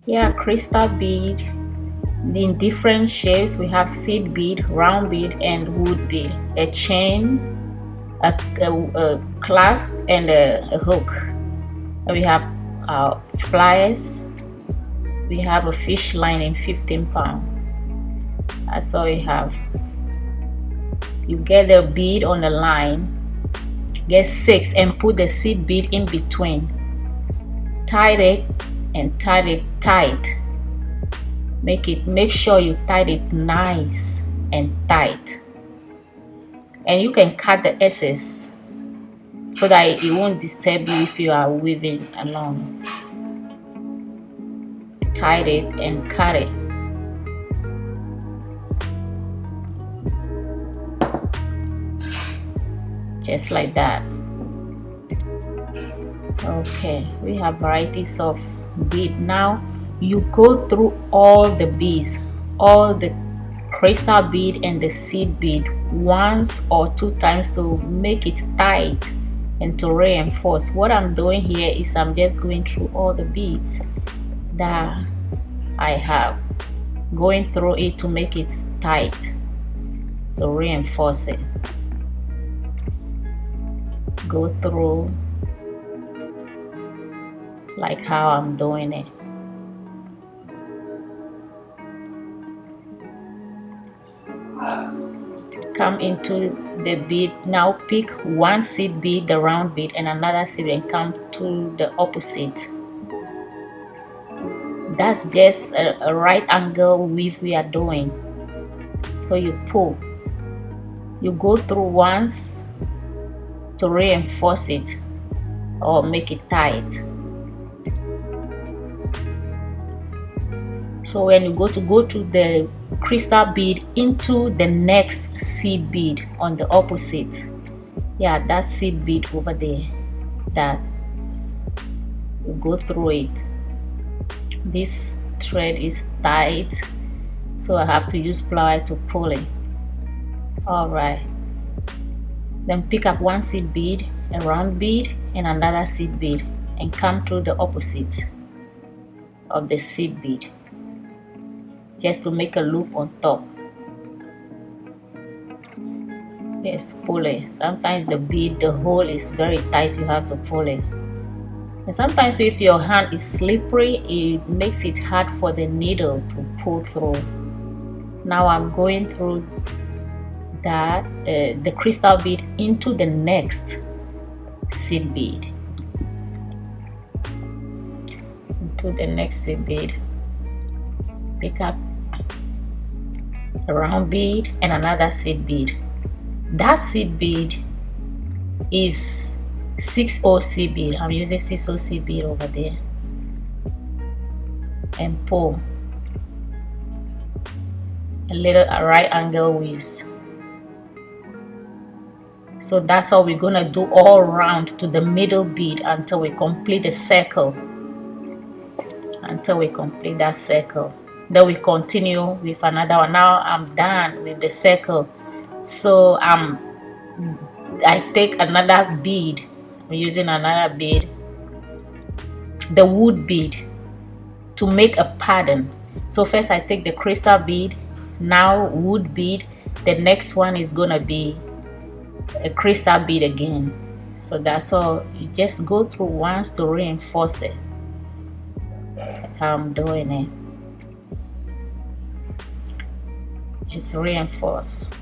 Yeah, crystal bead in different shapes. We have seed bead, round bead, and wood bead. A chain, a clasp, and a hook. And we have pliers. We have a fish line in 15 pound. That's all we have. You get the bead on the line, get 6 and put the seed bead in between. Tie it and tie it tight. Make sure you tie it nice and tight. And you can cut the excess so that it won't disturb you if you are weaving along. Tie it and cut it. Just like that. Okay, we have varieties of bead. Now you go through all the beads, all the crystal bead and the seed bead once or 2 times to make it tight and to reinforce. What I'm doing here is I'm just going through all the beads that I have, going through it to make it tight, to reinforce it. Go through like how I'm doing it. Come into the bead. Now pick one seed bead, the round bead, and another seed, and come to the opposite. That's just a right angle weave we are doing. So you pull, you go through once to reinforce it or make it tight. So when you go to the crystal bead into the next seed bead on the opposite, yeah, that seed bead over there, that you go through it. This thread is tight, so I have to use plier to pull it. All right, then pick up one seed bead, a round bead, and another seed bead, and come through the opposite of the seed bead, just to make a loop on top. Yes, pull it. Sometimes the bead, the hole is very tight, you have to pull it. And sometimes if your hand is slippery, it makes it hard for the needle to pull through. Now I'm going through that the crystal bead into the next seed bead. Into the next seed bead, pick up a round bead and another seed bead. That seed bead is 6/0 seed bead. I'm using 6/0 seed bead over there, and pull a little right angle weaves. So that's how we're gonna do all around to the middle bead until we complete the circle. Until we complete that circle, then we continue with another one. Now I'm done with the circle, so I take another bead. I'm using another bead, the wood bead, to make a pattern. So first I take the crystal bead, now wood bead, the next one is gonna be a crystal bead again. So that's all. You just go through once to reinforce it. How I'm doing it, it's reinforced.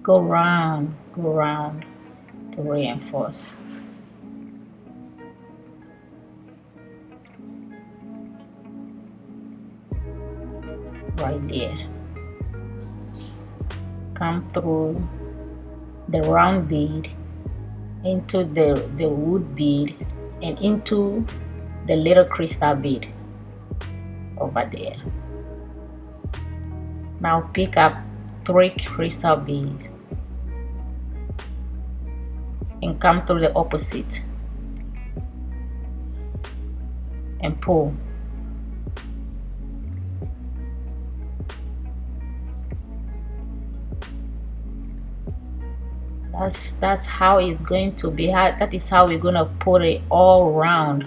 Go round to reinforce. Right there. Come through the round bead into the wood bead and into the little crystal bead over there. Now pick up 3 crystal beads and come through the opposite and pull. That's how it's going to be. That is how we're gonna put it all around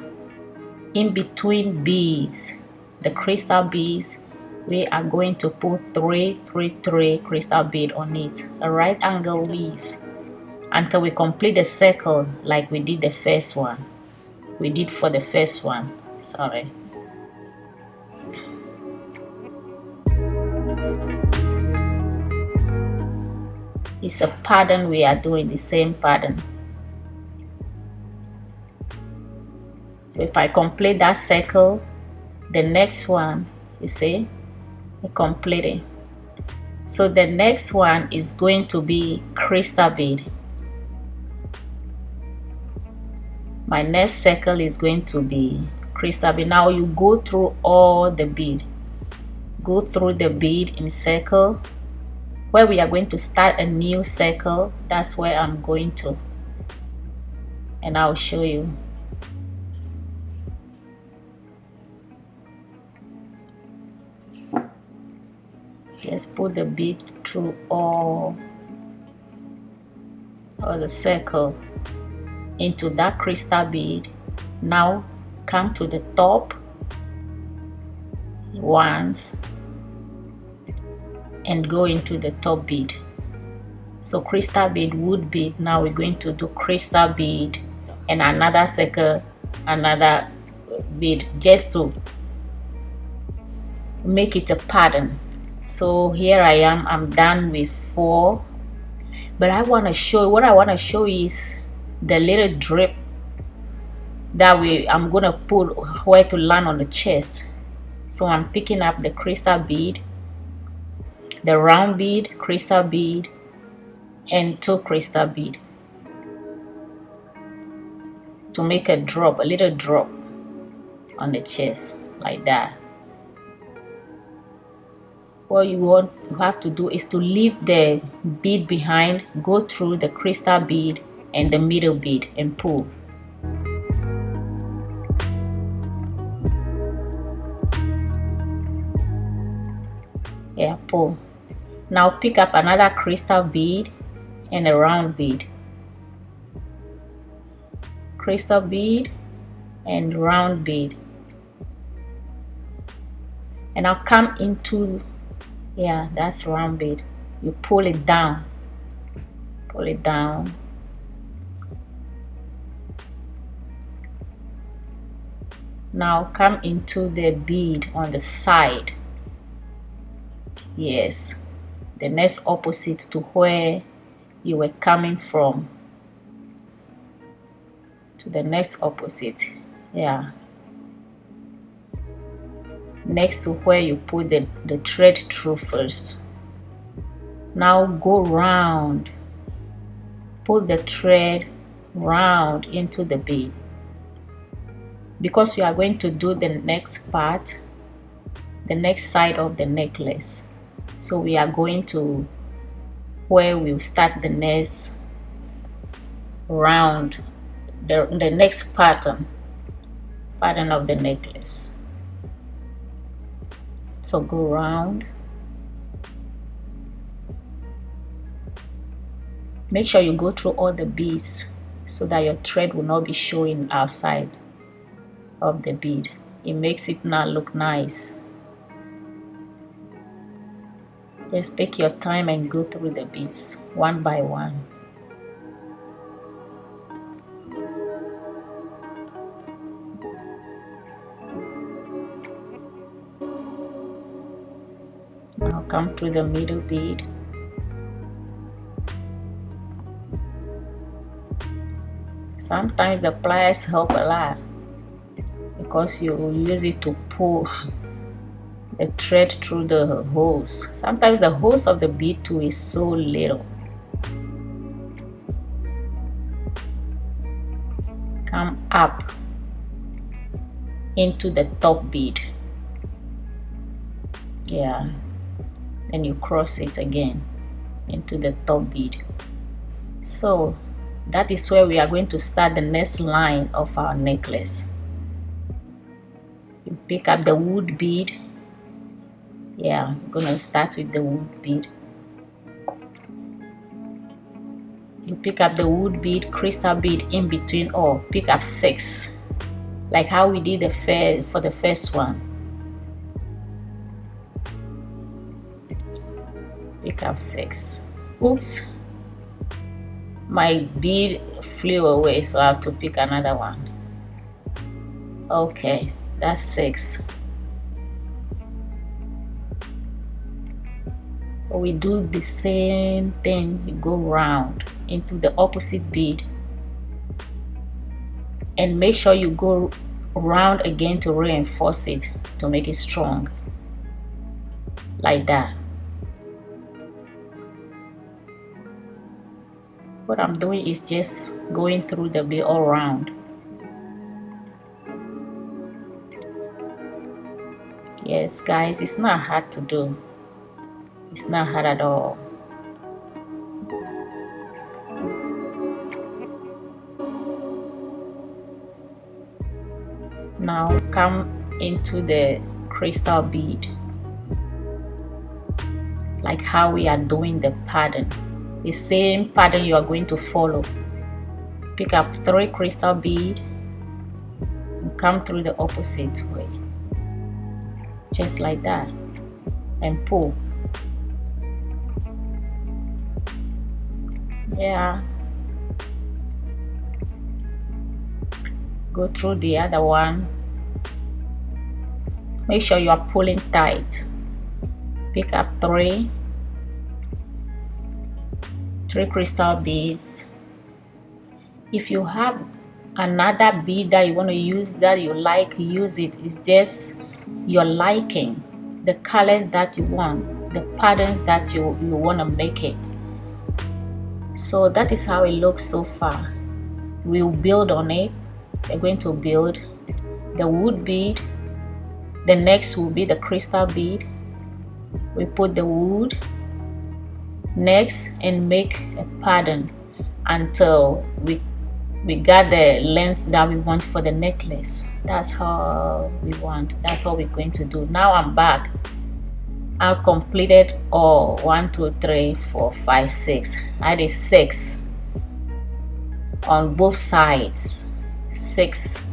in between beads, the crystal beads. We are going to put three crystal bead on it, a right angle weave, until we complete the circle like we did the first one. We did for the first one. Sorry. It's a pattern. We are doing the same pattern. So if I complete that circle, the next one, you see, I complete it. So the next one is going to be crystal bead. My next circle is going to be crystal bead. Now you go through all the bead. Go through the bead in circle. Where we are going to start a new circle, that's where I'm going to. And I'll show you. Just put the bead through all the circle into that crystal bead. Now come to the top once and go into the top bead. So crystal bead, wood bead. Now we're going to do crystal bead and another circle, another bead, just to make it a pattern. So here I am, I'm done with 4, but I want to show, what I want to show is the little drip that I'm gonna put where to land on the chest. So I'm picking up the crystal bead, the round bead, crystal bead, and 2 crystal bead to make a drop, a little drop on the chest like that. What you have to do is to leave the bead behind, go through the crystal bead and the middle bead and pull. Yeah, pull. Now pick up another crystal bead and a round bead. Crystal bead and round bead. And I'll come into, yeah, that's round bead. You pull it down. Pull it down. Now come into the bead on the side. Yes, the next opposite to where you were coming from. To the next opposite. Yeah. Next to where you put the thread through first. Now go round. Pull the thread round into the bead. Because we are going to do the next part, the next side of the necklace. So we are going to where we'll start the next round, the next pattern of the necklace. So go round. Make sure you go through all the beads so that your thread will not be showing outside of the bead. It makes it not look nice. Just take your time and go through the beads one by one. Now come to the middle bead. Sometimes the pliers help a lot because you use it to pull the thread through the holes. Sometimes the holes of the bead too is so little. Come up into the top bead. Yeah, then you cross it again into the top bead. So that is where we are going to start the next line of our necklace. You pick up the wood bead. Yeah, I'm gonna start with the wood bead. You pick up the wood bead, crystal bead in between, or pick up 6, like how we did for the first one. Pick up 6. Oops, my bead flew away, so I have to pick another one. Okay, that's 6. So we do the same thing. You go round into the opposite bead and make sure you go round again to reinforce it, to make it strong, like that. What I'm doing is just going through the bead all around. Yes guys, it's not hard to do. It's not hard at all. Now come into the crystal bead, like how we are doing the pattern. The same pattern you are going to follow. Pick up 3 crystal bead and come through the opposite way, just like that, and pull. Yeah, go through the other one. Make sure you are pulling tight. Pick up 3 crystal beads. If you have another bead that you want to use, that you like, use it. It's just your liking, the colors that you want, the patterns that you want to make it. So that is how it looks so far. We'll build on it. We're going to build the wood bead. The next will be the crystal bead. We put the wood next and make a pattern until we got the length that we want for the necklace. That's how we want. That's what we're going to do. Now I'm back. I've completed all 1 2 3 4 5 6. I did 6 on both sides, 6,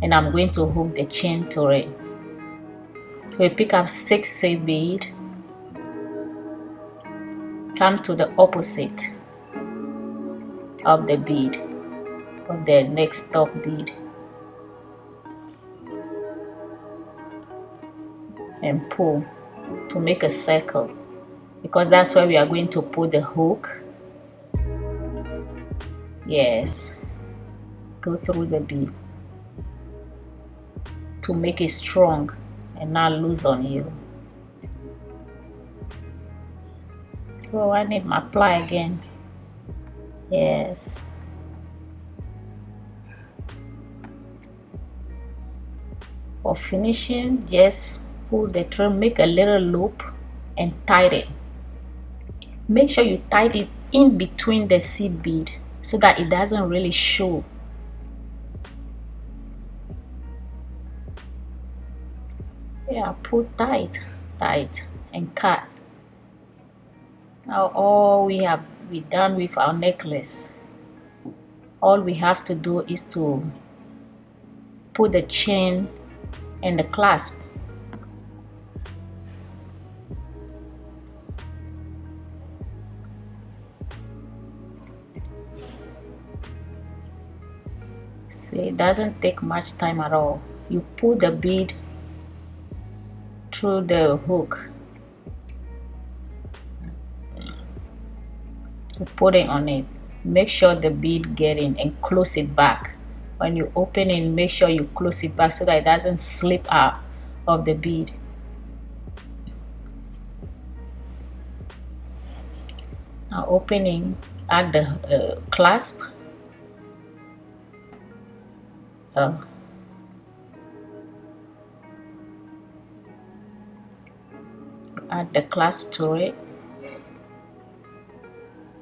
and I'm going to hook the chain to it. We pick up 6 save bead, come to the opposite of the bead, of the next top bead, and pull to make a circle, because that's where we are going to put the hook. Yes, go through the bead to make it strong and not loose on you. Oh, I need my ply again. Yes. For finishing, just pull the trim, make a little loop and tie it. Make sure you tie it in between the seed bead so that it doesn't really show. Yeah, pull tight and cut. Now all we done with our necklace. All we have to do is to put the chain and the clasp. See, it doesn't take much time at all. You pull the bead through the hook to put it on it. Make sure the bead get in and close it back. When you open it, make sure you close it back so that it doesn't slip out of the bead. Now opening, add the clasp. Add the clasp to it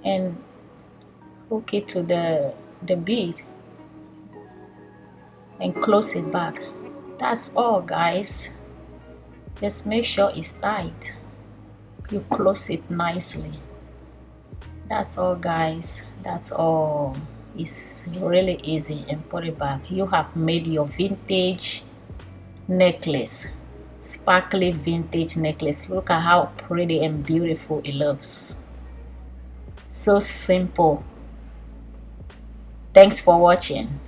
and hook it to the the bead and close it back. That's all, guys. Just make sure it's tight. You close it nicely. That's all, guys. That's all. It's really easy, and put it back. You have made your vintage necklace, sparkly vintage necklace. Look at how pretty and beautiful it looks. So simple. Thanks for watching.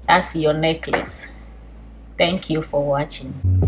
That's your necklace. Thank you for watching.